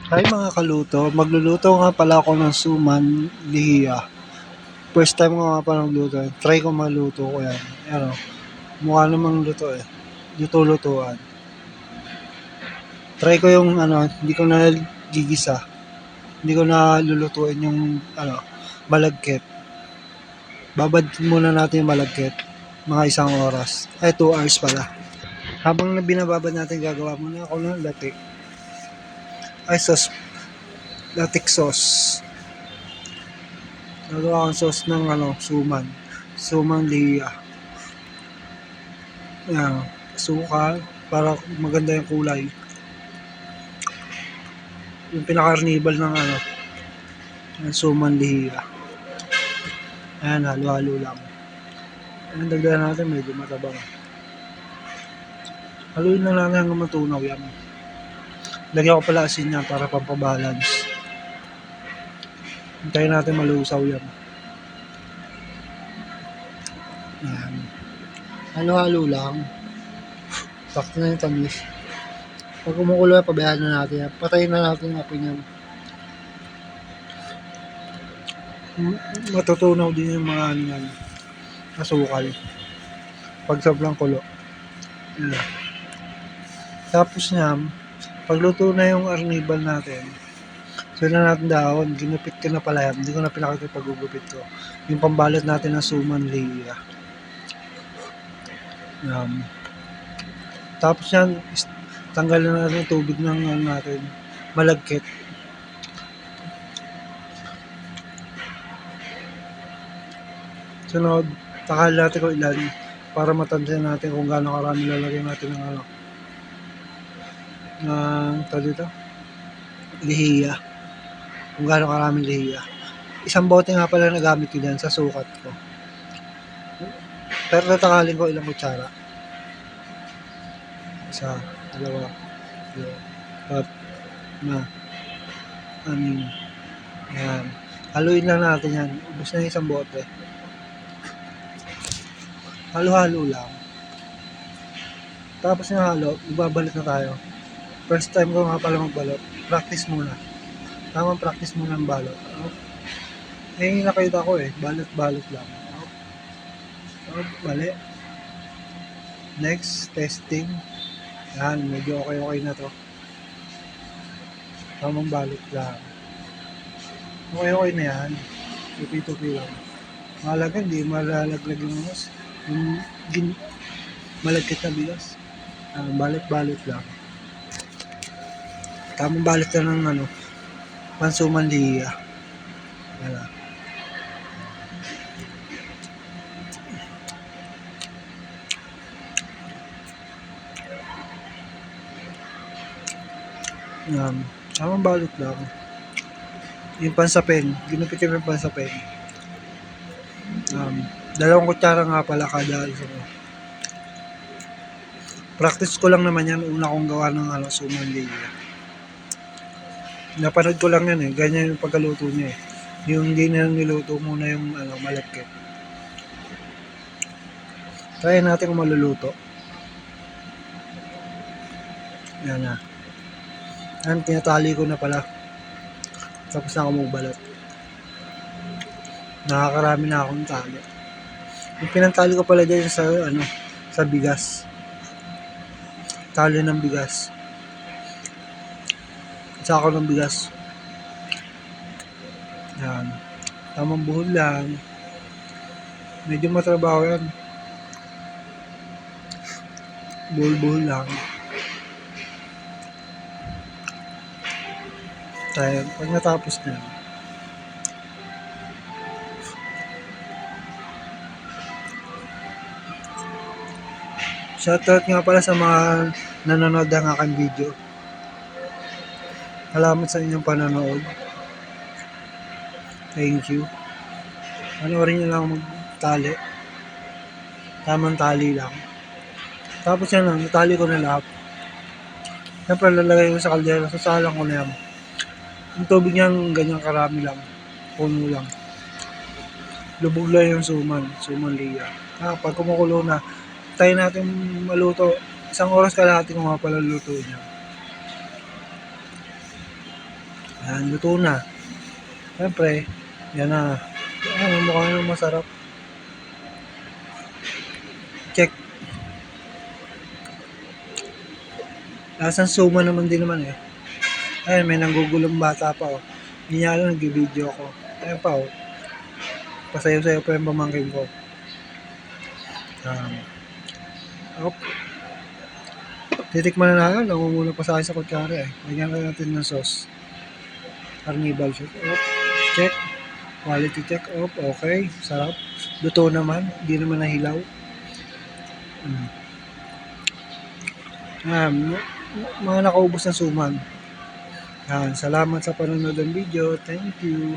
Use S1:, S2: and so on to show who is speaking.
S1: Hi mga kaluto, magluluto nga pala ako ng suman lihiya. First time ko nga pala magluto, try ko maluto ko yan. Ano, mukha namang luto eh, luto-lutuan. Try ko yung hindi ko na gigisa, hindi ko na lulutuin yung malagkit. Babad muna natin yung malagkit, mga 1 oras. 2 hours pala. Habang binababad natin, gagawa muna ako ng sauce, latik sauce. Nagawa akong sauce ng suman. Suman liya. Ayan, suka para maganda yung kulay. Yung pinaka-carnival ng suman liya. Ayan, halo-halo lang. Ayan, dagdagan natin, medyo matabang. Haluin lang natin hanggang matunaw yan. Lagyan ko pala asin yan para pampabalance. Hintayin natin malusaw yan. Ayan. Halo-halo lang. Sakto na yung tamis. Pag kumukulo yan, pabayaan na natin yan. Patayin na natin yung apoy niyan. Matutunaw din yung mga asukal. Pag sobrang kulo. Ayan. Tapos niyan, pagluto na yung arnibal natin, so na natin dahon, ginupit ko na pala yan. Hindi ko na pinakita yung paggugupit ko. Yung pambalot natin ng suman liya. Tapos yan, tanggalin na natin yung tubig ng natin, malagkit. Sunod, takal natin kung ilan para matansya natin kung gaano karami lalagyan natin ng dito, lihiya. Kung gaano karaming lihiya. 1 bote nga pala nagamit ko dyan sa sukat ko. Pero tatakalin ko ilang kutsara. 1, 2, 3, 4, 5, 6. Yan. Haluin lang natin yan. Ubus na yung 1 bote. Halo-halo lang. Tapos yung halo, ibabalot na tayo. First time ko nga pala magbalot. Practice muna. Tamang practice muna ng balot. Yung nakita ko balot-balot lang. Bali. Next, testing. Yan, medyo okay na to. Tamang balot lang. Okay na yan. Tupi-tupi lang. Mahalaga, hindi malalaglag yung malagkit na bigas. Balot-balot lang. Tamang balot lang ng pansuman liya. Yan. Tamang balot lang. Yung pansapin, ginupit ko yung pansapin. 2 kutsara nga pala kada isa ko. Practice ko lang naman yan, una kong gawa ng suman liya. Napanood ko lang yan ganyan yung pagkaluto niya Yung hindi na niluto muna yung malagkit. Try natin kung maluluto. Yan na. Yan, tinatali ko na pala. Tapos na ako magbalot. Nakakarami na akong tali. Yung pinantali ko pala dyan sa bigas. Tali ng bigas. Sako ng bigas. Yan. Tamang buhol lang. Medyo matrabaho yan. Buhol-buhol lang. Tayo, pag natapos na shoutout nga pala sa mga nanonood ng aking video. Salamat sa inyong panonood. Thank you. Panoorin nyo lang magtali. Tamang tali lang. Tapos yan lang, natali ko na lahat. Siyempre lalagay ko sa kaldero, sasalang ko na yan. Yung tubig niyang ganyan karami lang. Puno lang. Lubog lang yung suman liya. Pag kumukulo na, tayo natin maluto. 1 oras kalahati kung nga pala luto niya. Yan, luto na. Siyempre, yan na. Ayan, mukha na masarap. Check. Lasang suma naman din naman eh. Ayun, may nanggugulong bata pa oh. Hindi niya alam, nag-video ako. Ayun pa oh. Pasayo-sayo pa yung pamangkin ko. Op. Titikman na natin. Nangunguna pa sa akin sa kutsara eh. Lagyan ka natin ng sauce. Carnival sauce. Op. Check. Quality check. Op. Okay. Sarap. Luto naman. Hindi naman nahilaw. Mga nakaubos na suman. Yan. Salamat sa panonood ng video. Thank you.